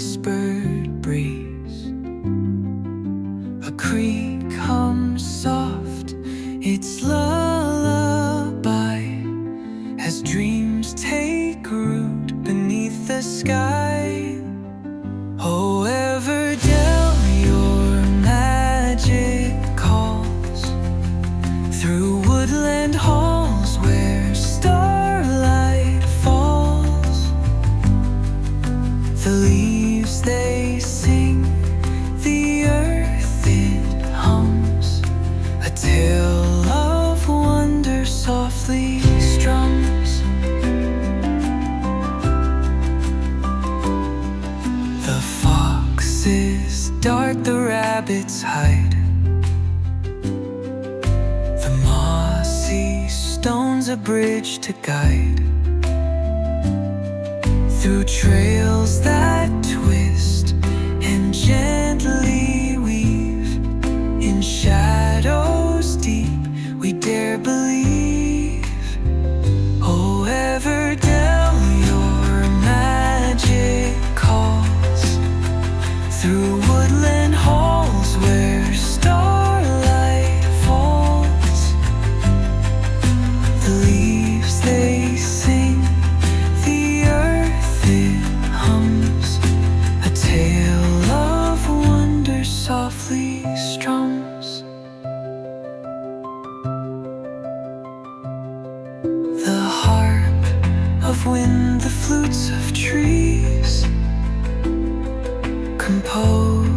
whispered breeze. A creek hums soft, its lullaby, as dreams take root beneath the sky. Oh, Everdel, your magic calls through woodland halls where starlight falls. The leaves they sing, the earth it hums, a tale of wonder softly strums. The fox is dark, the rabbits hide, the mossy stone's a bridge to guide through trails that twist and gently weave. In shadows deep we dare believe. Oh, Everdel, your magic calls through woodland halls where starlight falls. The leaves they sing, the earth it hums, a tale of wonder softly strums. The harp of wind, the flutes of trees compose